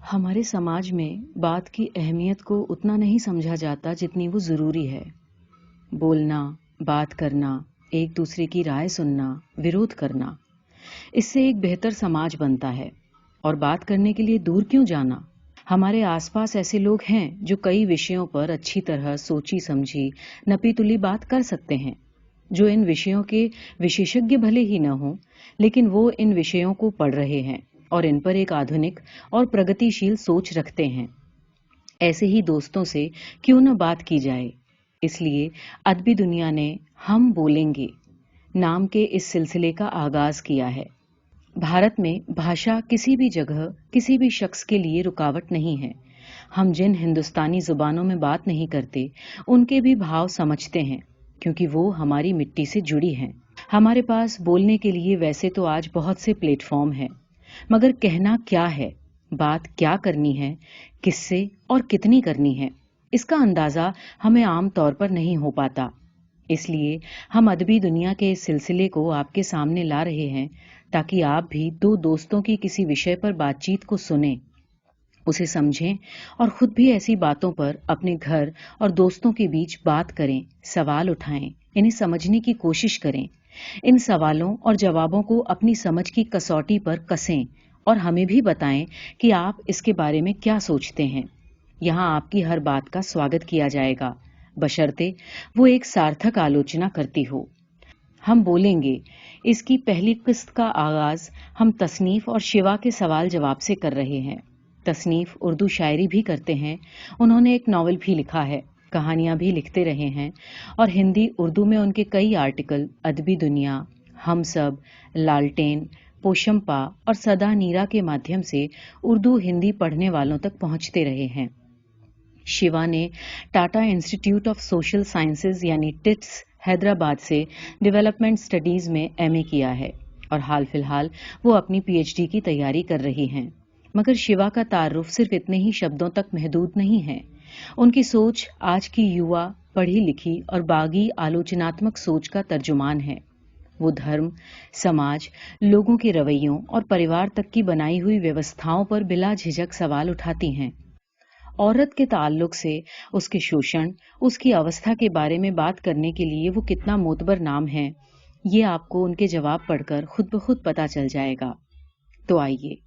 हमारे समाज में बात की अहमियत को उतना नहीं समझा जाता जितनी वो ज़रूरी है। बोलना, बात करना, एक दूसरे की राय सुनना, विरोध करना, इससे एक बेहतर समाज बनता है। और बात करने के लिए दूर क्यों जाना? हमारे आसपास ऐसे लोग हैं जो कई विषयों पर अच्छी तरह सोची समझी, नपी तुली बात कर सकते हैं। जो इन विषयों के विशेषज्ञ भले ही न हों, लेकिन वो इन विषयों को पढ़ रहे हैं और इन पर एक आधुनिक और प्रगतिशील सोच रखते हैं। ऐसे ही दोस्तों से क्यों न बात की जाए। इसलिए अदबी दुनिया ने हम बोलेंगे नाम के इस सिलसिले का आगाज किया है। भारत में भाषा किसी भी जगह किसी भी शख्स के लिए रुकावट नहीं है। हम जिन हिंदुस्तानी जुबानों में बात नहीं करते, उनके भी भाव समझते हैं, क्योंकि वो हमारी मिट्टी से जुड़ी हैं। हमारे पास बोलने के लिए वैसे तो आज बहुत से प्लेटफॉर्म हैं, मगर कहना क्या है, बात क्या करनी है, किससे और कितनी करनी है, इसका अंदाजा हमें आम तौर पर नहीं हो पाता। इसलिए हम अदबी दुनिया के इस सिलसिले को आपके सामने ला रहे हैं, ताकि आप भी दो दोस्तों की किसी विषय पर बातचीत को सुनें, उसे समझें और खुद भी ऐसी बातों पर अपने घर और दोस्तों के बीच बात करें, सवाल उठाएं, इन्हें समझने की कोशिश करें। इन सवालों और जवाबों को अपनी समझ की कसौटी पर कसें और हमें भी बताएं कि आप इसके बारे में क्या सोचते हैं। यहाँ आपकी हर बात का स्वागत किया जाएगा, बशर्ते वो एक सार्थक आलोचना करती हो। हम बोलेंगे इसकी पहली किस्त का आगाज हम तसनीफ और शिवा के सवाल जवाब से कर रहे हैं। तसनीफ उर्दू शायरी भी करते हैं, उन्होंने एक नॉवल भी लिखा है, कहानियां भी लिखते रहे हैं और हिंदी उर्दू में उनके कई आर्टिकल अदबी दुनिया, हम सब, लालटेन, पोशंपा और सदा नीरा के माध्यम से उर्दू हिंदी पढ़ने वालों तक पहुंचते रहे हैं। शिवा ने Tata institute of social sciences यानी टिट्स हैदराबाद से डेवलपमेंट स्टडीज में एमए किया है और हाल फिलहाल वो अपनी पीएचडी की तैयारी कर रही हैं। मगर शिवा का तारुफ सिर्फ इतने ही शब्दों तक महदूद नहीं है। उनकी सोच आज की युवा, पढ़ी लिखी और बागी आलोचनात्मक सोच का तर्जुमान है। वो धर्म, समाज, लोगों के रवैयों और परिवार तक की बनाई हुई व्यवस्थाओं पर बिला झिझक सवाल उठाती हैं। औरत के ताल्लुक से उसके शोषण, उसकी अवस्था के बारे में बात करने के लिए वो कितना मोतबर नाम है, ये आपको उनके जवाब पढ़कर खुद ब खुद पता चल जाएगा। तो आइए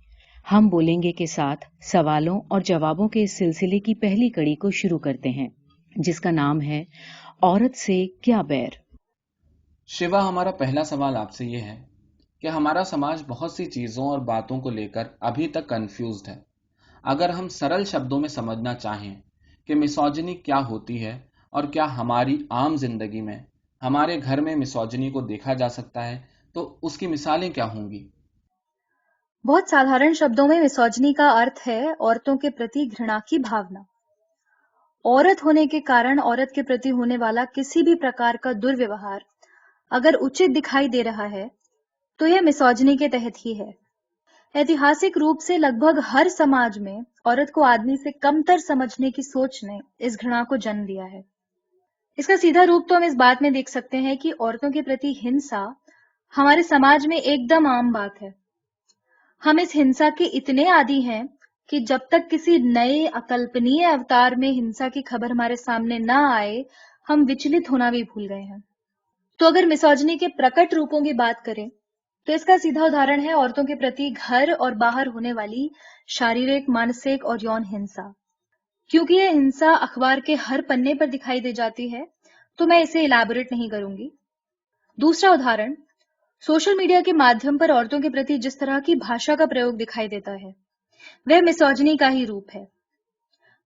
हम बोलेंगे के साथ सवालों और जवाबों के इस सिलसिले की पहली कड़ी को शुरू करते हैं, जिसका नाम है औरत से क्या बैर। शिवा, हमारा पहला सवाल आपसे ये है कि हमारा समाज बहुत सी चीजों और बातों को लेकर अभी तक कंफ्यूज्ड है। अगर हम सरल शब्दों में समझना चाहें कि मिसोजिनी क्या होती है और क्या हमारी आम जिंदगी में, हमारे घर में मिसोजिनी को देखा जा सकता है, तो उसकी मिसालें क्या होंगी? बहुत साधारण शब्दों में मिसोजिनी का अर्थ है औरतों के प्रति घृणा की भावना। औरत होने के कारण औरत के प्रति होने वाला किसी भी प्रकार का दुर्व्यवहार अगर उचित दिखाई दे रहा है, तो यह मिसोजिनी के तहत ही है। ऐतिहासिक रूप से लगभग हर समाज में औरत को आदमी से कमतर समझने की सोच ने इस घृणा को जन्म दिया है। इसका सीधा रूप तो हम इस बात में देख सकते हैं कि औरतों के प्रति हिंसा हमारे समाज में एकदम आम बात है। हम इस हिंसा के इतने आदी हैं कि जब तक किसी नए अकल्पनीय अवतार में हिंसा की खबर हमारे सामने न आए, हम विचलित होना भी भूल गए हैं। तो अगर मिसोजिनी के प्रकट रूपों की बात करें, तो इसका सीधा उदाहरण है औरतों के प्रति घर और बाहर होने वाली शारीरिक, मानसिक और यौन हिंसा। क्योंकि यह हिंसा अखबार के हर पन्ने पर दिखाई दे जाती है, तो मैं इसे इलैबोरेट नहीं करूंगी। दूसरा उदाहरण, सोशल मीडिया के माध्यम पर औरतों के प्रति जिस तरह की भाषा का प्रयोग दिखाई देता है, वह मिसोजिनी का ही रूप है।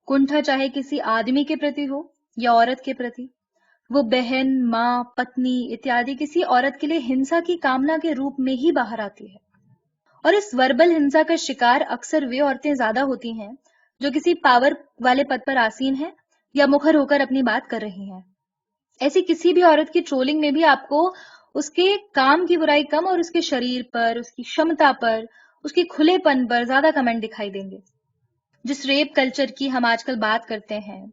कुंठा चाहे किसी आदमी के प्रति हो या औरत के प्रति, वो बहन, माँ, पत्नी इत्यादि किसी औरत के लिए हिंसा की कामना के रूप में ही बाहर आती है। और इस वर्बल हिंसा का शिकार अक्सर वे औरतें ज्यादा होती हैं जो किसी पावर वाले पद पर आसीन हैं या मुखर होकर अपनी बात कर रही हैं। ऐसी किसी भी औरत की ट्रोलिंग में भी आपको उसके काम की बुराई कम और उसके शरीर पर, उसकी क्षमता पर, उसके खुलेपन पर ज्यादा कमेंट दिखाई देंगे। जिस रेप कल्चर की हम आजकल बात करते हैं,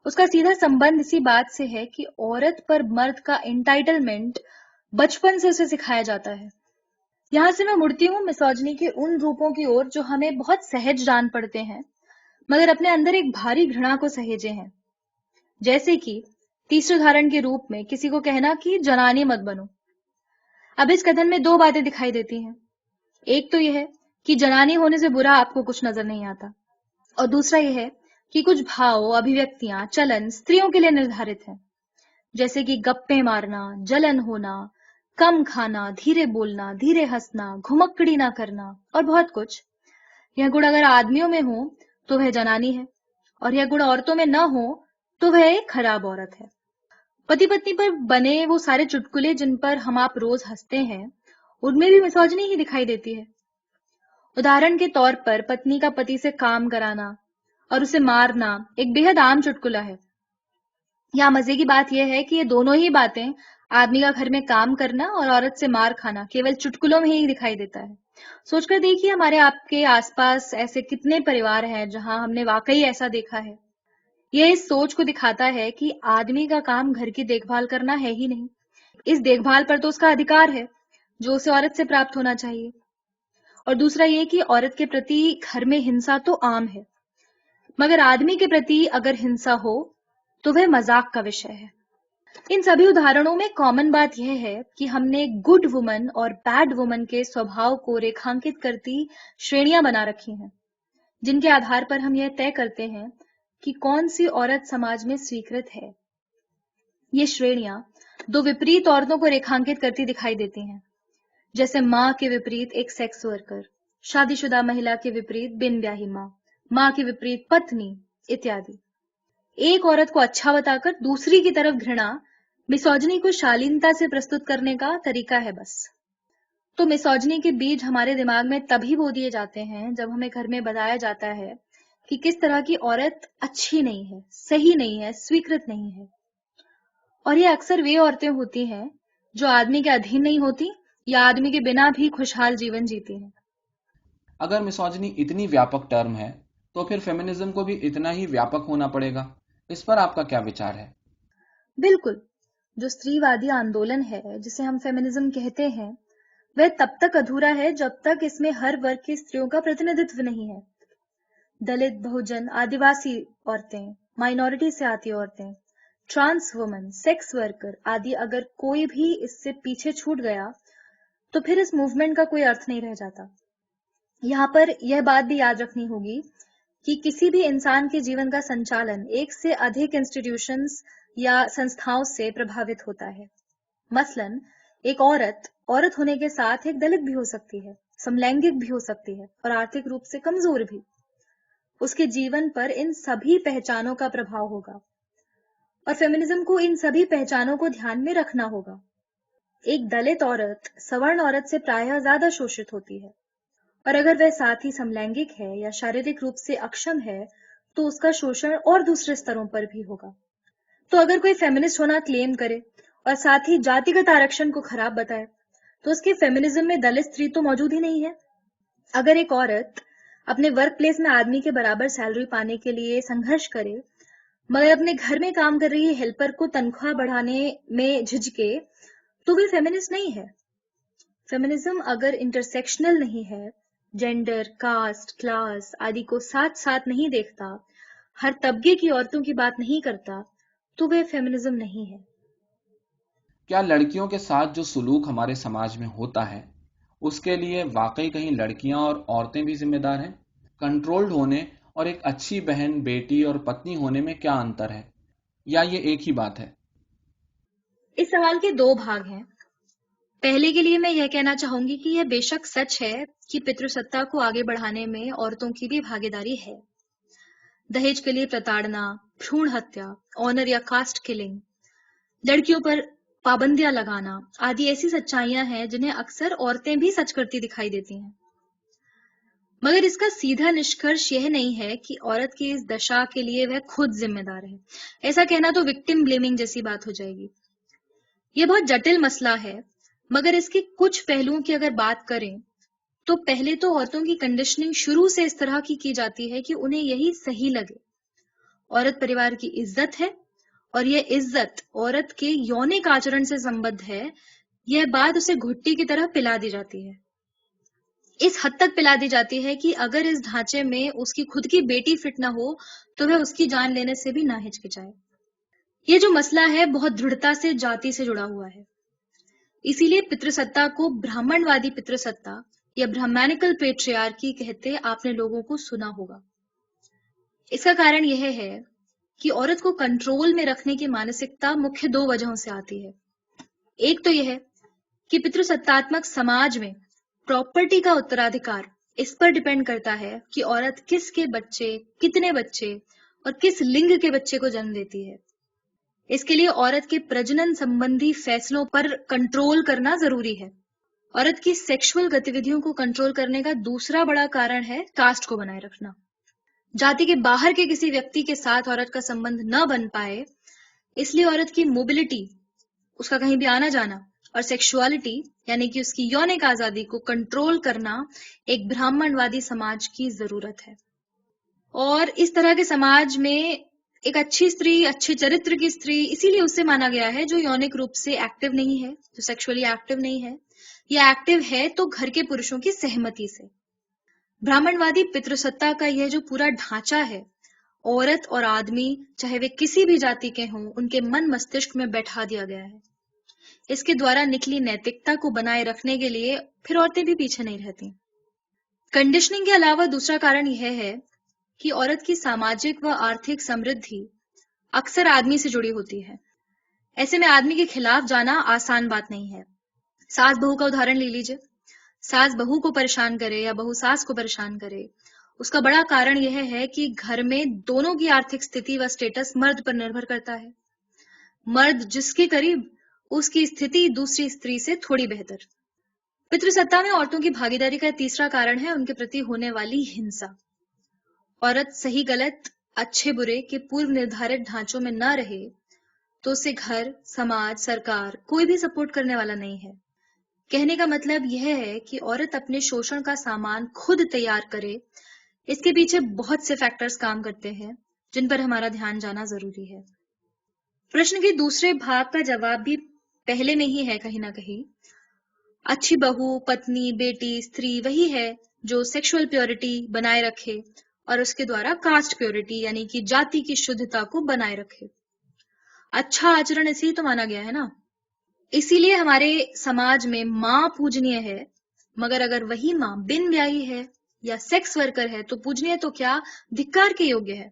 उसका सीधा संबंध इसी बात से है कि औरत पर मर्द का एंटाइटलमेंट बचपन से उसे सिखाया जाता है। यहाँ से मैं मुड़ती हूँ मिसोजिनी के उन रूपों की ओर जो हमें बहुत सहज जान पड़ते हैं, मगर अपने अंदर एक भारी घृणा को सहेजे हैं। जैसे कि तीसरे उदाहरण के रूप में किसी को कहना कि जनानी मत बनो। अब इस कथन में दो बातें दिखाई देती हैं। एक तो यह है कि जनानी होने से बुरा आपको कुछ नजर नहीं आता, और दूसरा यह है कि कुछ भाव, अभिव्यक्तियां, चलन स्त्रियों के लिए निर्धारित हैं, जैसे कि गप्पे मारना, जलन होना, कम खाना, धीरे बोलना, धीरे हंसना, घुमक्कड़ी ना करना और बहुत कुछ। यह गुण अगर आदमियों में हो तो वह जनानी है, और यह गुण औरतों में न हो तो वह एक खराब औरत है। पति पत्नी पर बने वो सारे चुटकुले जिन पर हम आप रोज हंसते हैं, उनमें भी मिसोजिनी ही दिखाई देती है। उदाहरण के तौर पर पत्नी का पति से काम कराना और उसे मारना एक बेहद आम चुटकुला है। यहाँ मजे की बात यह है कि ये दोनों ही बातें, आदमी का घर में काम करना और औरत से मार खाना, केवल चुटकुलों में ही दिखाई देता है। सोचकर देखिए हमारे आपके आसपास ऐसे कितने परिवार हैं जहां हमने वाकई ऐसा देखा है। यह इस सोच को दिखाता है कि आदमी का काम घर की देखभाल करना है ही नहीं। इस देखभाल पर तो उसका अधिकार है जो उसे औरत से प्राप्त होना चाहिए। और दूसरा ये कि औरत के प्रति घर में हिंसा तो आम है, मगर आदमी के प्रति अगर हिंसा हो तो वह मजाक का विषय है। इन सभी उदाहरणों में कॉमन बात यह है कि हमने गुड वुमन और बैड वुमन के स्वभाव को रेखांकित करती श्रेणियां बना रखी हैं, जिनके आधार पर हम यह तय करते हैं कि कौन सी औरत समाज में स्वीकृत है। ये श्रेणियां दो विपरीत औरतों को रेखांकित करती दिखाई देती हैं, जैसे माँ के विपरीत एक सेक्स वर्कर, शादीशुदा महिला के विपरीत बिन ब्याही माँ के विपरीत पत्नी इत्यादि। एक औरत को अच्छा बताकर दूसरी की तरफ घृणा मिसोजिनी को शालीनता से प्रस्तुत करने का तरीका है बस। तो मिसोजिनी के बीज हमारे दिमाग में तभी बो दिए जाते हैं जब हमें घर में बताया जाता है कि किस तरह की औरत अच्छी नहीं है, सही नहीं है, स्वीकृत नहीं है। और ये अक्सर वे औरतें होती हैं जो आदमी के अधीन नहीं होती या आदमी के बिना भी खुशहाल जीवन जीती हैं। अगर मिसोजिनी इतनी व्यापक टर्म है तो फिर फेमिनिज्म को भी इतना ही व्यापक होना पड़ेगा। इस पर आपका क्या विचार है? बिल्कुल। जो स्त्रीवादी आंदोलन है जिसे हम फेमिनिज्म कहते हैं, वह तब तक अधूरा है जब तक इसमें हर वर्ग की स्त्रियों का प्रतिनिधित्व नहीं है। दलित, बहुजन, आदिवासी औरतें, माइनॉरिटी से आती औरतें, ट्रांस वुमन, सेक्स वर्कर आदि अगर कोई भी इससे पीछे छूट गया तो फिर इस मूवमेंट का कोई अर्थ नहीं रह जाता। यहाँ पर यह बात भी याद रखनी होगी कि किसी भी इंसान के जीवन का संचालन एक से अधिक इंस्टीट्यूशंस या संस्थाओं से प्रभावित होता है। मसलन एक औरत होने के साथ एक दलित भी हो सकती है, समलैंगिक भी हो सकती है और आर्थिक रूप से कमजोर भी। उसके जीवन पर इन सभी पहचानों का प्रभाव होगा और फेमिनिज्म को इन सभी पहचानों को ध्यान में रखना होगा। एक दलित औरत सवर्ण औरत से प्रायः ज्यादा शोषित होती है, और अगर वह साथ ही समलैंगिक है या शारीरिक रूप से अक्षम है तो उसका शोषण और दूसरे स्तरों पर भी होगा। तो अगर कोई फेमिनिस्ट होना क्लेम करे और साथ ही जातिगत आरक्षण को खराब बताए तो उसके फेमिनिज्म में दलित स्त्री तो मौजूद ही नहीं है। अगर एक औरत अपने वर्क प्लेस में आदमी के बराबर सैलरी पाने के लिए संघर्ष करे मगर अपने घर में काम कर रही हेल्पर को तनख्वाह बढ़ाने में झिझके तो वे फेमिनिस्ट नहीं है। फेमिनिज्म अगर इंटरसेक्शनल नहीं है, जेंडर, कास्ट, क्लास आदि को साथ साथ नहीं देखता, हर तबके की औरतों की बात नहीं करता, तो वह फेमिनिज्म नहीं है। क्या लड़कियों के साथ जो सुलूक हमारे समाज में होता है उसके लिए वाकई कहीं लड़कियां और औरतें भी जिम्मेदार हैं? कंट्रोल्ड होने और एक अच्छी बहन, बेटी और पत्नी होने में क्या अंतर है, या ये एक ही बात है? इस सवाल के दो भाग हैं। पहले के लिए मैं यह कहना चाहूंगी कि यह बेशक सच है कि पितृसत्ता को आगे बढ़ाने में औरतों की भी भागीदारी है। दहेज के लिए प्रताड़ना, भ्रूण हत्या, ऑनर या कास्ट किलिंग, लड़कियों पर पाबंदियां लगाना आदि ऐसी सच्चाइयां हैं जिन्हें अक्सर औरतें भी सच करती दिखाई देती हैं। मगर इसका सीधा निष्कर्ष यह नहीं है कि औरत की इस दशा के लिए वह खुद जिम्मेदार है। ऐसा कहना तो विक्टिम ब्लेमिंग जैसी बात हो जाएगी। यह बहुत जटिल मसला है, मगर इसके कुछ पहलुओं की अगर बात करें तो पहले तो औरतों की कंडीशनिंग शुरू से इस तरह की जाती है कि उन्हें यही सही लगे। औरत परिवार की इज्जत है और यह इज्जत औरत के यौनिक आचरण से संबद्ध है, यह बात उसे घुट्टी की तरह पिला दी जाती है। इस हद तक पिला दी जाती है कि अगर इस ढांचे में उसकी खुद की बेटी फिट ना हो तो वह उसकी जान लेने से भी ना हिचकिचाए। ये जो मसला है बहुत दृढ़ता से जाति से जुड़ा हुआ है। इसीलिए पितृसत्ता को ब्राह्मणवादी पितृसत्ता या ब्राह्मणिकल पेट्रियार्की कहते आपने लोगों को सुना होगा। इसका कारण यह है कि औरत को कंट्रोल में रखने की मानसिकता मुख्य दो वजहों से आती है। एक तो यह कि पितृसत्तात्मक समाज में प्रॉपर्टी का उत्तराधिकार इस पर डिपेंड करता है कि औरत किसके बच्चे, कितने बच्चे और किस लिंग के बच्चे को जन्म देती है। इसके लिए औरत के प्रजनन संबंधी फैसलों पर कंट्रोल करना जरूरी है। औरत की सेक्सुअल गतिविधियों को कंट्रोल करने का दूसरा बड़ा कारण है कास्ट को बनाए रखना। जाति के बाहर के किसी व्यक्ति के साथ औरत का संबंध न बन पाए, इसलिए औरत की मोबिलिटी, उसका कहीं भी आना जाना और सेक्सुअलिटी यानी कि उसकी यौनिक आजादी को कंट्रोल करना एक ब्राह्मणवादी समाज की जरूरत है। और इस तरह के समाज में एक अच्छी स्त्री, अच्छे चरित्र की स्त्री इसीलिए उससे माना गया है जो यौनिक रूप से एक्टिव नहीं है, जो सेक्सुअली एक्टिव नहीं है, या एक्टिव है तो घर के पुरुषों की सहमति से। ब्राह्मणवादी पितृसत्ता का यह जो पूरा ढांचा है, औरत और आदमी चाहे वे किसी भी जाति के हों, उनके मन मस्तिष्क में बैठा दिया गया है। इसके द्वारा निकली नैतिकता को बनाए रखने के लिए फिर औरतें भी पीछे नहीं रहती। कंडीशनिंग के अलावा दूसरा कारण यह है कि औरत की सामाजिक व आर्थिक समृद्धि अक्सर आदमी से जुड़ी होती है। ऐसे में आदमी के खिलाफ जाना आसान बात नहीं है। सास बहू का उदाहरण ले लीजिए। सास बहू को परेशान करे या बहू सास को परेशान करे, उसका बड़ा कारण यह है कि घर में दोनों की आर्थिक स्थिति व स्टेटस मर्द पर निर्भर करता है। मर्द जिसके करीब, उसकी स्थिति दूसरी स्त्री से थोड़ी बेहतर। पितृसत्ता में औरतों की भागीदारी का तीसरा कारण है उनके प्रति होने वाली हिंसा। औरत सही गलत, अच्छे बुरे के पूर्व निर्धारित ढांचों में न रहे तो उसे घर, समाज, सरकार कोई भी सपोर्ट करने वाला नहीं है। कहने का मतलब यह है कि औरत अपने शोषण का सामान खुद तैयार करे। इसके पीछे बहुत से फैक्टर्स काम करते हैं जिन पर हमारा ध्यान जाना जरूरी है। प्रश्न के दूसरे भाग का जवाब भी पहले में ही है कहीं ना कहीं। अच्छी बहू, पत्नी, बेटी, स्त्री वही है जो सेक्सुअल प्योरिटी बनाए रखे और उसके द्वारा कास्ट प्योरिटी यानी कि जाति की शुद्धता को बनाए रखे। अच्छा आचरण इसलिए तो माना गया है ना। इसीलिए हमारे समाज में माँ पूजनीय है, मगर अगर वही माँ बिन ब्याही है या सेक्स वर्कर है तो पूजनीय तो क्या, धिक्कार के योग्य है।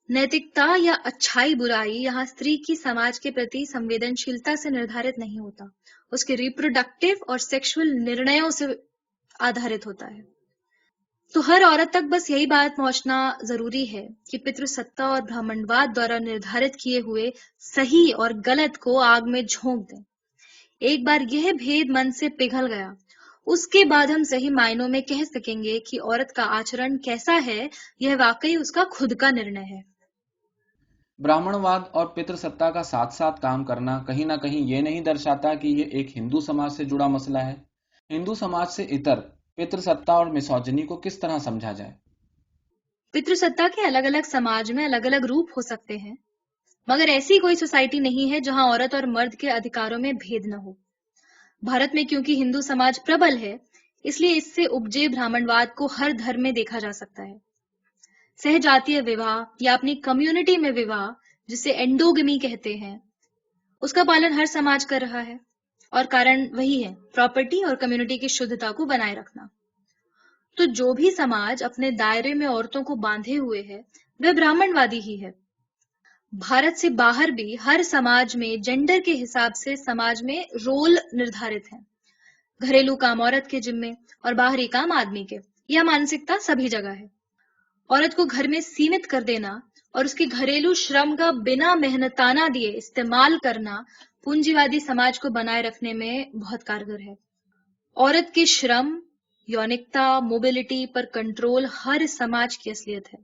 नैतिकता या अच्छाई बुराई यहाँ स्त्री की समाज के प्रति संवेदनशीलता से निर्धारित नहीं होता, उसके रिप्रोडक्टिव और सेक्सुअल निर्णयों से आधारित होता है। तो हर औरत तक बस यही बात पहुंचना जरूरी है कि पितृसत्ता और ब्राह्मणवाद द्वारा निर्धारित किए हुए सही और गलत को आग में झोंक दें। एक बार यह भेद मन से पिघल गया, उसके बाद हम सही मायनों में कह सकेंगे कि औरत का आचरण कैसा है, यह वाकई उसका खुद का निर्णय है। ब्राह्मणवाद और पितृसत्ता का साथ साथ काम करना कहीं ना कहीं ये नहीं दर्शाता कि ये एक हिंदू समाज से जुड़ा मसला है। हिंदू समाज से इतर पितृसत्ता और मिसोजिनी को किस तरह समझा जाए? पितृसत्ता के अलग अलग समाज में अलग अलग रूप हो सकते हैं, मगर ऐसी कोई सोसाइटी नहीं है जहां औरत और मर्द के अधिकारों में भेद न हो। भारत में क्योंकि हिंदू समाज प्रबल है, इसलिए इससे उपजे ब्राह्मणवाद को हर धर्म में देखा जा सकता है। सहजातीय विवाह या अपनी कम्युनिटी में विवाह, जिसे एंडोगमी कहते हैं, उसका पालन हर समाज कर रहा है और कारण वही है, प्रॉपर्टी और कम्युनिटी की शुद्धता को बनाए रखना। तो जो भी समाज अपने दायरे में औरतों को बांधे हुए है वह ब्राह्मणवादी ही है। भारत से बाहर भी हर समाज में जेंडर के हिसाब से समाज में रोल निर्धारित है। घरेलू काम औरत के जिम्मे और बाहरी काम आदमी के। यह मानसिकता सभी जगह है। औरत को घर में सीमित कर देना और उसके घरेलू श्रम का बिना मेहनताना दिए इस्तेमाल करना पूंजीवादी समाज को बनाए रखने में बहुत कारगर है। औरत के श्रम, यौनिकता, मोबिलिटी पर कंट्रोल हर समाज की असलियत है।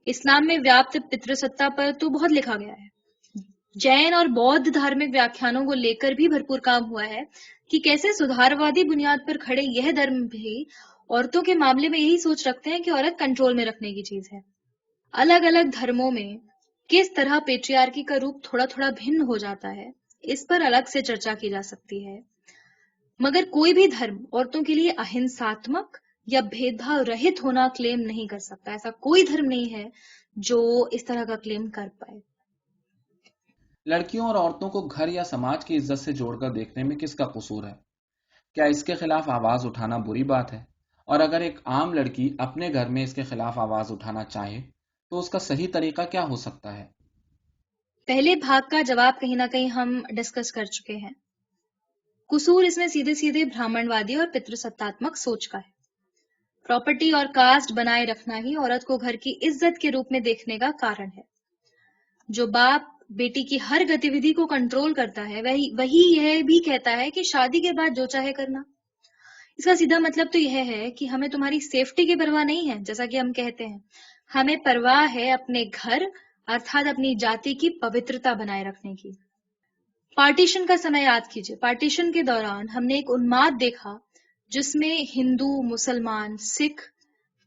इस्लाम में व्याप्त पितृसत्ता पर तो बहुत लिखा गया है। जैन और बौद्ध धार्मिक व्याख्यानों को लेकर भी भरपूर काम हुआ है कि कैसे सुधारवादी बुनियाद पर खड़े यह धर्म भी औरतों के मामले में यही सोच रखते हैं कि औरत कंट्रोल में रखने की चीज है। अलग अलग धर्मों में किस तरह पेट्रियार्की का रूप थोड़ा थोड़ा भिन्न हो जाता है, इस पर अलग से चर्चा की जा सकती है। मगर कोई भी धर्म औरतों के लिए अहिंसात्मक या भेदभाव रहित होना क्लेम नहीं कर सकता। ऐसा कोई धर्म नहीं है जो इस तरह का क्लेम कर पाए। लड़कियों और औरतों को घर या समाज की इज्जत से जोड़कर देखने में किसका कसूर है? क्या इसके खिलाफ आवाज उठाना बुरी बात है? और अगर एक आम लड़की अपने घर में इसके खिलाफ आवाज उठाना चाहे तो उसका सही तरीका क्या हो सकता है? पहले भाग का जवाब कहीं ना कहीं हम डिस्कस कर चुके हैं। कसूर इसमें सीधे सीधे ब्राह्मणवादी और पितृसत्तात्मक सोच का है। प्रॉपर्टी और कास्ट बनाए रखना ही औरत को घर की इज्जत के रूप में देखने का कारण है। जो बाप बेटी की हर गतिविधि को कंट्रोल करता है वही वही यह भी कहता है कि शादी के बाद जो चाहे करना। इसका सीधा मतलब तो यह है कि हमें तुम्हारी सेफ्टी की परवाह नहीं है, जैसा कि हम कहते हैं। हमें परवाह है अपने घर अर्थात अपनी जाति की पवित्रता बनाए रखने की। पार्टीशन का समय याद कीजिए। पार्टीशन के दौरान हमने एक उन्माद देखा जिसमें हिंदू, मुसलमान, सिख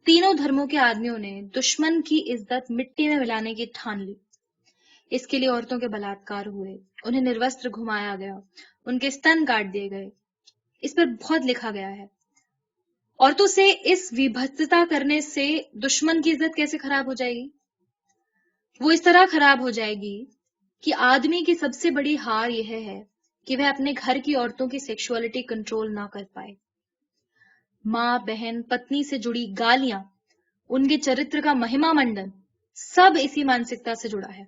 तीनों धर्मों के आदमियों ने दुश्मन की इज्जत मिट्टी में मिलाने की ठान ली। इसके लिए औरतों के बलात्कार हुए, उन्हें निर्वस्त्र घुमाया गया, उनके स्तन काट दिए गए। इस पर बहुत लिखा गया है। औरतों से इस विभत्सता करने से दुश्मन की इज्जत कैसे खराब हो जाएगी? वो इस तरह खराब हो जाएगी कि आदमी की सबसे बड़ी हार यह है कि वह अपने घर की औरतों की सेक्सुअलिटी कंट्रोल ना कर पाए। माँ, बहन, पत्नी से जुड़ी गालियां, उनके चरित्र का महिमा मंडन, सब इसी मानसिकता से जुड़ा है।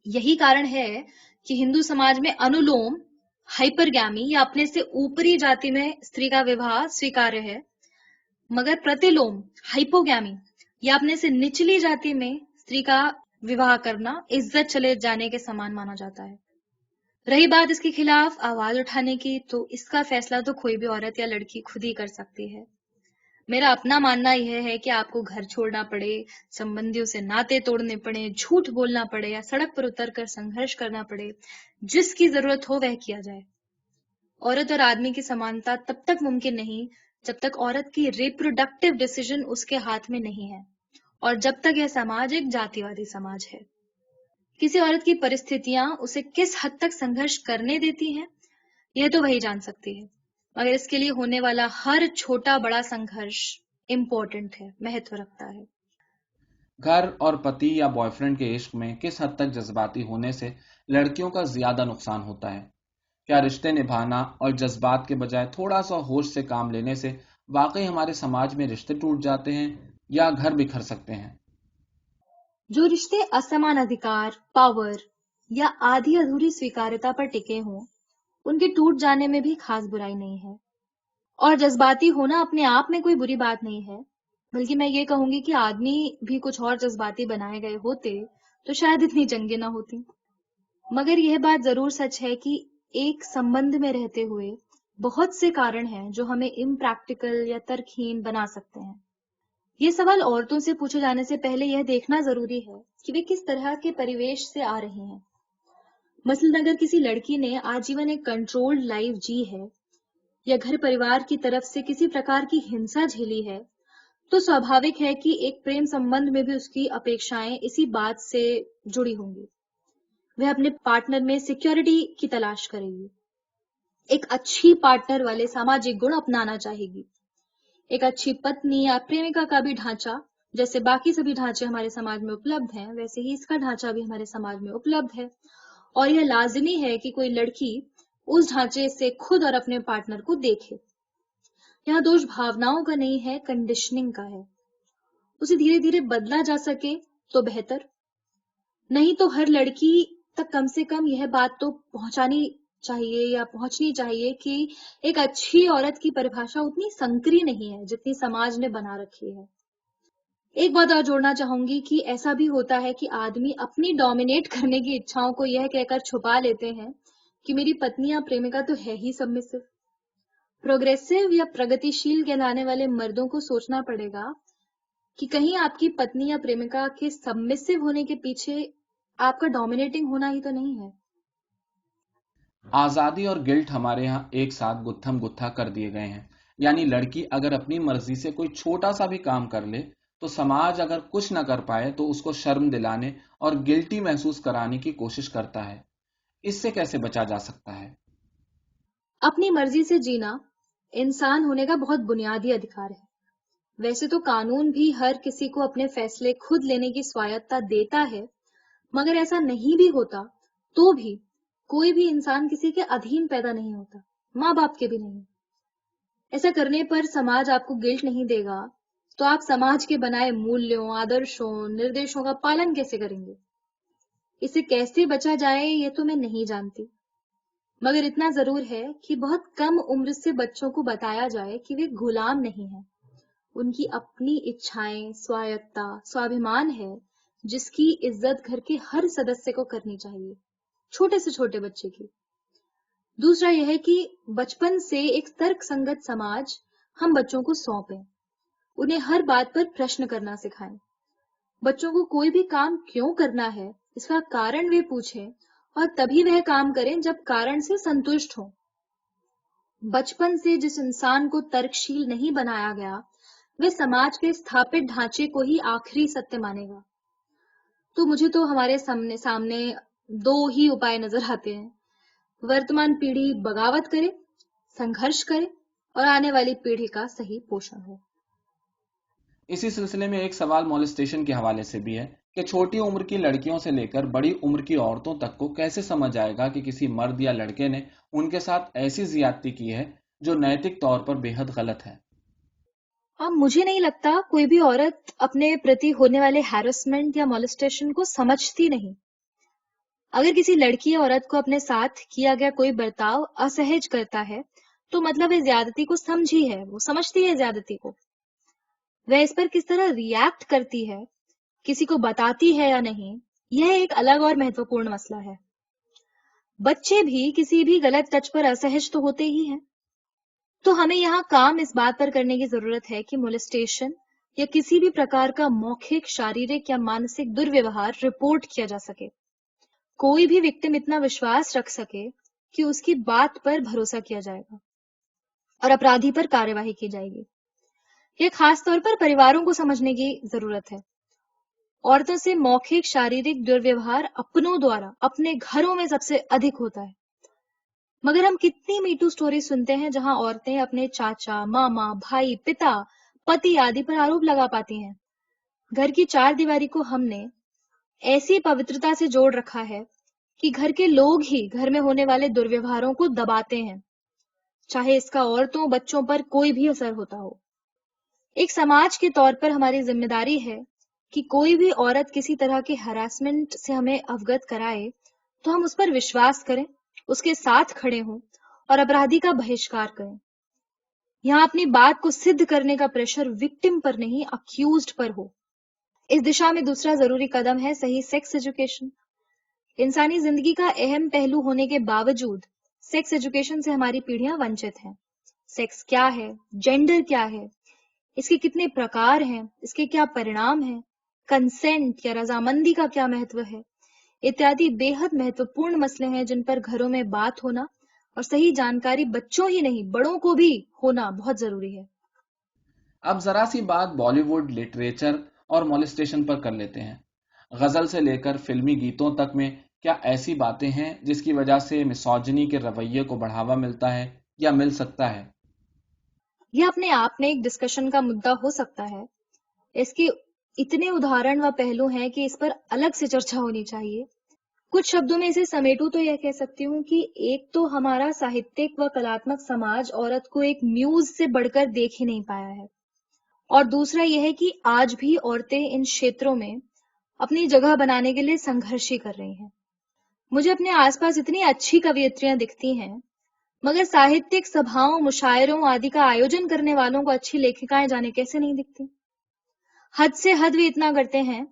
यही कारण है कि हिंदू समाज में अनुलोम, हाइपरगैमी या अपने से ऊपरी जाति में स्त्री का विवाह स्वीकार्य है, मगर प्रतिलोम, हाइपोगैमी या अपने से निचली जाति में स्त्री का विवाह करना इज्जत चले जाने के समान माना जाता है। रही बात इसके खिलाफ आवाज उठाने की, तो इसका फैसला तो कोई भी औरत या लड़की खुद ही कर सकती है। मेरा अपना मानना यह है कि आपको घर छोड़ना पड़े, संबंधियों से नाते तोड़ने पड़े, झूठ बोलना पड़े या सड़क पर उतरकर संघर्ष करना पड़े, जिसकी जरूरत हो वह किया जाए। औरत और आदमी की समानता तब तक मुमकिन नहीं जब तक औरत की रिप्रोडक्टिव डिसीजन उसके हाथ में नहीं है और जब तक यह समाज एक जातिवादी समाज है। किसी औरत की परिस्थितियां उसे किस हद तक संघर्ष करने देती हैं, यह तो वही जान सकती है, मगर इसके लिए होने वाला हर छोटा बड़ा संघर्ष इम्पोर्टेंट है, महत्व रखता है। घर और पति या बॉयफ्रेंड के इश्क में किस हद तक जज्बाती होने से लड़कियों का ज्यादा नुकसान होता है? क्या रिश्ते निभाना और जज्बात के बजाय थोड़ा सा होश से काम लेने से वाकई हमारे समाज में रिश्ते टूट जाते हैं या घर बिखर सकते हैं? जो रिश्ते असमान अधिकार, पावर या आधी अधूरी स्वीकार्यता पर टिके हों, उनके टूट जाने में भी खास बुराई नहीं है। और जज्बाती होना अपने आप में कोई बुरी बात नहीं है, बल्कि मैं ये कहूंगी कि आदमी भी कुछ और जज्बाती बनाए गए होते तो शायद इतनी जंगें ना होती। मगर यह बात जरूर सच है कि एक संबंध में रहते हुए बहुत से कारण हैं जो हमें इम्प्रैक्टिकल या तर्कहीन बना सकते हैं। ये सवाल औरतों से पूछे जाने से पहले यह देखना जरूरी है कि वे किस तरह के परिवेश से आ रही हैं। मसलन अगर किसी लड़की ने आजीवन एक कंट्रोल्ड लाइफ जी है या घर परिवार की तरफ से किसी प्रकार की हिंसा झेली है, तो स्वाभाविक है कि एक प्रेम संबंध में भी उसकी अपेक्षाएं इसी बात से जुड़ी होंगी। वह अपने पार्टनर में सिक्योरिटी की तलाश करेगी, एक अच्छी पार्टनर वाले सामाजिक गुण अपनाना चाहेगी, एक अच्छी पत्नी या प्रेमिका का भी ढांचा, जैसे बाकी सभी ढांचे हमारे समाज में उपलब्ध हैं, वैसे ही इसका ढांचा भी हमारे समाज में उपलब्ध है। और यह लाजिमी है कि कोई लड़की उस ढांचे से खुद और अपने पार्टनर को देखे। यहाँ दोष भावनाओं का नहीं है, कंडीशनिंग का है। उसे धीरे धीरे बदला जा सके तो बेहतर, नहीं तो हर लड़की तक कम से कम यह बात तो पहुंचनी चाहिए कि एक अच्छी औरत की परिभाषा उतनी संकरी नहीं है जितनी समाज ने बना रखी है। एक बात और जोड़ना चाहूंगी कि ऐसा भी होता है कि आदमी अपनी डोमिनेट करने की इच्छाओं को यह कहकर छुपा लेते हैं कि मेरी पत्नी या प्रेमिका तो है ही सबमिसिव। प्रोग्रेसिव या प्रगतिशील कहलाने वाले मर्दों को सोचना पड़ेगा कि कहीं आपकी पत्नी या प्रेमिका के सबमिसिव होने के पीछे आपका डोमिनेटिंग होना ही तो नहीं है। आजादी और गिल्ट हमारे यहाँ एक साथ गुत्थम गुत्था कर दिए गए हैं। यानी लड़की अगर अपनी मर्जी से कोई छोटा सा भी काम कर ले तो समाज अगर कुछ न कर पाए तो उसको शर्म दिलाने और गिल्टी महसूस कराने की कोशिश करता है। इससे कैसे बचा जा सकता है? अपनी मर्जी से जीना इंसान होने का बहुत बुनियादी अधिकार है। वैसे तो कानून भी हर किसी को अपने फैसले खुद लेने की स्वायत्ता देता है, मगर ऐसा नहीं भी होता तो भी कोई भी इंसान किसी के अधीन पैदा नहीं होता, माँ बाप के भी नहीं। ऐसा करने पर समाज आपको गिल्ट नहीं देगा तो आप समाज के बनाए मूल्यों, आदर्शों, निर्देशों का पालन कैसे करेंगे? इसे कैसे बचा जाए ये तो मैं नहीं जानती, मगर इतना जरूर है कि बहुत कम उम्र से बच्चों को बताया जाए कि वे गुलाम नहीं हैं। उनकी अपनी इच्छाएं, स्वायत्ता, स्वाभिमान है, जिसकी इज्जत घर के हर सदस्य को करनी चाहिए, छोटे से छोटे बच्चे की। दूसरा यह है कि बचपन से एक तर्क संगत समाज हम बच्चों को सौंपें, उन्हें हर बात पर प्रश्न करना सिखाएं। बच्चों को कोई भी काम क्यों करना है इसका कारण वे पूछें और तभी वह काम करें जब कारण से संतुष्ट हो। बचपन से जिस इंसान को तर्कशील नहीं बनाया गया वे समाज के स्थापित ढांचे को ही आखिरी सत्य मानेगा। तो मुझे तो हमारे सामने सामने दो ही उपाय नजर आते हैं। वर्तमान पीढ़ी बगावत करे, संघर्ष करे और आने वाली पीढ़ी का सही पोषण हो। इसी सिलसिले में एक सवाल मॉलेस्टेशन के हवाले से भी है कि छोटी उम्र की लड़कियों से लेकर बड़ी उम्र की औरतों तक को कैसे समझ आएगा कि किसी मर्द या लड़के ने उनके साथ ऐसी ज्यादती की है जो नैतिक तौर पर बेहद गलत है। मुझे नहीं लगता कोई भी औरत अपने प्रति होने वाले हैरेसमेंट या मॉलेस्टेशन को समझती नहीं। अगर किसी लड़की या औरत को अपने साथ किया गया कोई बर्ताव असहज करता है तो मतलब वह ज्यादती को समझी है, वो समझती है ज्यादती को। वह इस पर किस तरह रिएक्ट करती है, किसी को बताती है या नहीं, यह एक अलग और महत्वपूर्ण मसला है। बच्चे भी किसी भी गलत टच पर असहज तो होते ही हैं। तो हमें यहाँ काम इस बात पर करने की जरूरत है कि मोलेस्टेशन या किसी भी प्रकार का मौखिक, शारीरिक या मानसिक दुर्व्यवहार रिपोर्ट किया जा सके। कोई भी विक्टिम इतना विश्वास रख सके कि उसकी बात पर भरोसा किया जाएगा और अपराधी पर कार्यवाही की जाएगी। यह खास तौर पर परिवारों को समझने की जरूरत है। औरतों से मौखिक शारीरिक दुर्व्यवहार अपनों द्वारा अपने घरों में सबसे अधिक होता है, मगर हम कितनी मीटू स्टोरी सुनते हैं जहां औरतें अपने चाचा, मामा, भाई, पिता, पति आदि पर आरोप लगा पाती हैं। घर की चार दीवारी को हमने ऐसी पवित्रता से जोड़ रखा है कि घर के लोग ही घर में होने वाले दुर्व्यवहारों को दबाते हैं, चाहे इसका औरतों, बच्चों पर कोई भी असर होता हो। एक समाज के तौर पर हमारी जिम्मेदारी है कि कोई भी औरत किसी तरह के हरासमेंट से हमें अवगत कराए तो हम उस पर विश्वास करें, उसके साथ खड़े हों और अपराधी का बहिष्कार करें। यहाँ अपनी बात को सिद्ध करने का प्रेशर विक्टिम पर नहीं, अक्यूज्ड पर हो। इस दिशा में दूसरा जरूरी कदम है सही सेक्स एजुकेशन। इंसानी जिंदगी का अहम पहलू होने के बावजूद सेक्स एजुकेशन से हमारी पीढ़ियां वंचित हैं। सेक्स क्या है, जेंडर क्या है, इसके कितने प्रकार हैं, इसके क्या परिणाम हैं, कंसेंट या रजामंदी का क्या महत्व है, इत्यादि बेहद महत्वपूर्ण मसले हैं जिन पर घरों में बात होना और सही जानकारी बच्चों ही नहीं बड़ों को भी होना बहुत जरूरी है। अब जरा सी बात बॉलीवुड लिटरेचर और मॉलेस्टेशन पर कर लेते हैं। गजल से लेकर फिल्मी गीतों तक में क्या ऐसी बातें हैं जिसकी वजह से मिसोजिनी के रवैये को बढ़ावा मिलता है या मिल सकता है? यह अपने आप में एक डिस्कशन का मुद्दा हो सकता है। इसके इतने उदाहरण व पहलू हैं कि इस पर अलग से चर्चा होनी चाहिए। कुछ शब्दों में इसे समेटूं तो यह कह सकती हूँ कि एक तो हमारा साहित्यिक व कलात्मक समाज औरत को एक म्यूज से बढ़कर देख ही नहीं पाया है, और दूसरा यह है कि आज भी औरतें इन क्षेत्रों में अपनी जगह बनाने के लिए संघर्ष ही कर रही हैं। मुझे अपने आसपास इतनी अच्छी कवियत्रियां दिखती हैं, मगर साहित्यिक सभाओं, मुशायरों आदि का आयोजन करने वालों को अच्छी लेखिकाएं जाने कैसे नहीं दिखती। हद से हद वे इतना करते हैं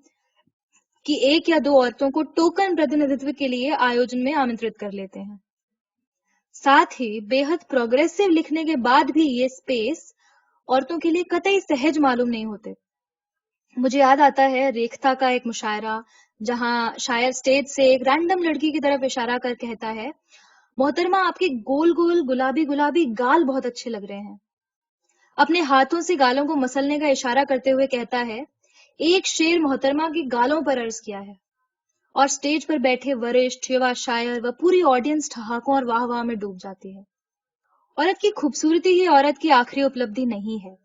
कि एक या दो औरतों को टोकन प्रतिनिधित्व के लिए आयोजन में आमंत्रित कर लेते हैं। साथ ही बेहद प्रोग्रेसिव लिखने के बाद भी ये स्पेस औरतों के लिए कतई सहज मालूम नहीं होते। मुझे याद आता है रेखता का एक मुशायरा जहां शायर स्टेज से एक रैंडम लड़की की तरफ इशारा कर कहता है, मोहतरमा आपके गोल गोल गुलाबी गुलाबी गाल बहुत अच्छे लग रहे हैं। अपने हाथों से गालों को मसलने का इशारा करते हुए कहता है, एक शेर मोहतरमा की गालों पर अर्ज किया है। और स्टेज पर बैठे वरिष्ठ युवा शायर व पूरी ऑडियंस ठहाकों और वाह वाह में डूब जाती है। औरत की खूबसूरती ही औरत की आखिरी उपलब्धि नहीं है।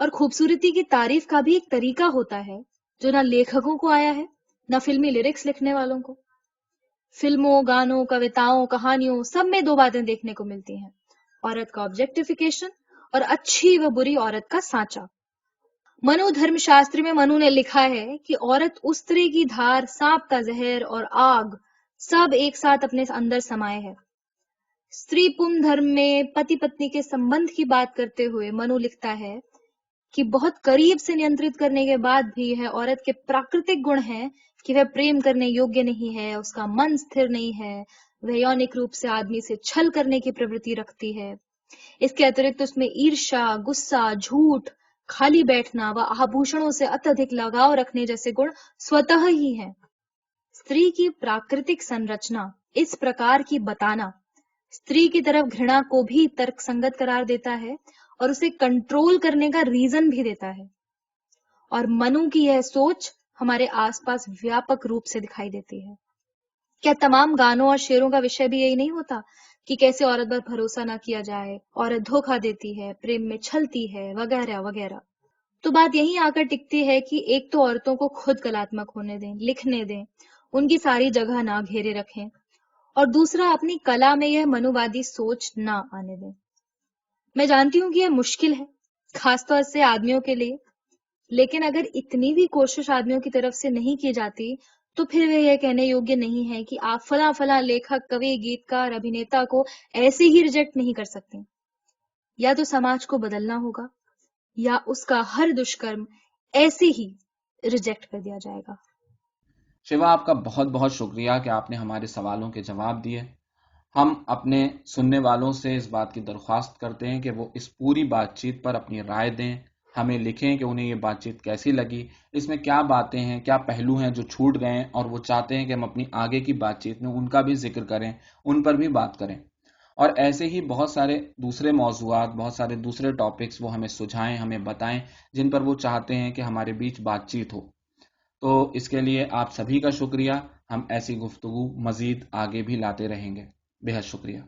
और खूबसूरती की तारीफ का भी एक तरीका होता है जो ना लेखकों को आया है, ना फिल्मी लिरिक्स लिखने वालों को। फिल्मों, गानों, कविताओं, कहानियों सब में दो बातें देखने को मिलती हैं। औरत का ऑब्जेक्टिफिकेशन और अच्छी व बुरी औरत का सांचा। मनोधर्म शास्त्र में मनु ने लिखा है कि औरत उस्त्रे की धार, सांप का जहर और आग सब एक साथ अपने अंदर समाये है। स्त्री पुंस धर्म में पति पत्नी के संबंध की बात करते हुए मनु लिखता है कि बहुत करीब से नियंत्रित करने के बाद भी यह औरत के प्राकृतिक गुण हैं कि वह प्रेम करने योग्य नहीं है, उसका मन स्थिर नहीं है, वह यौनिक रूप से आदमी से छल करने की प्रवृत्ति रखती है। इसके अतिरिक्त उसमें ईर्ष्या, गुस्सा, झूठ, खाली बैठना व आभूषणों से अत्यधिक लगाव रखने जैसे गुण स्वतः ही हैं। स्त्री की प्राकृतिक संरचना इस प्रकार की बताना स्त्री की तरफ घृणा को भी तर्कसंगत करार देता है और उसे कंट्रोल करने का रीजन भी देता है। और मनु की यह सोच हमारे आसपास व्यापक रूप से दिखाई देती है। क्या तमाम गानों और शेरों का विषय भी यही नहीं होता कि कैसे औरत पर भरोसा ना किया जाए, औरत धोखा देती है, प्रेम में छलती है, वगैरह वगैरह। तो बात यहीं आकर टिकती है कि एक तो औरतों को खुद कलात्मक होने दें, लिखने दें, उनकी सारी जगह ना घेरे रखें, और दूसरा अपनी कला में यह मनुवादी सोच ना आने दें। मैं जानती हूं कि यह मुश्किल है, खासतौर से आदमियों के लिए, लेकिन अगर इतनी भी कोशिश आदमियों की तरफ से नहीं की जाती तो फिर वे यह कहने योग्य नहीं है कि आप फला फला लेखक, कवि, गीतकार, अभिनेता को ऐसे ही रिजेक्ट नहीं कर सकते। या तो समाज को बदलना होगा या उसका हर दुष्कर्म ऐसे ही रिजेक्ट कर दिया जाएगा। शिवा, आपका बहुत बहुत शुक्रिया कि आपने हमारे सवालों के जवाब दिए। हम अपने सुनने वालों से इस बात की दरख्वास्त करते हैं कि वो इस पूरी बातचीत पर अपनी राय दें, हमें लिखें कि उन्हें ये बातचीत कैसी लगी, इसमें क्या बातें हैं, क्या पहलू हैं जो छूट गए हैं और वो चाहते हैं कि हम अपनी आगे की बातचीत में उनका भी जिक्र करें, उन पर भी बात करें। और ऐसे ही बहुत सारे दूसरे मौज़ूआत, बहुत सारे दूसरे टॉपिक्स वो हमें सुझाएं, हमें बताएं, जिन पर वो चाहते हैं कि हमारे बीच बातचीत हो। तो इसके लिए आप सभी का शुक्रिया। हम ऐसी गुफ्तगू मज़ीद आगे भी लाते रहेंगे। बेहद शुक्रिया।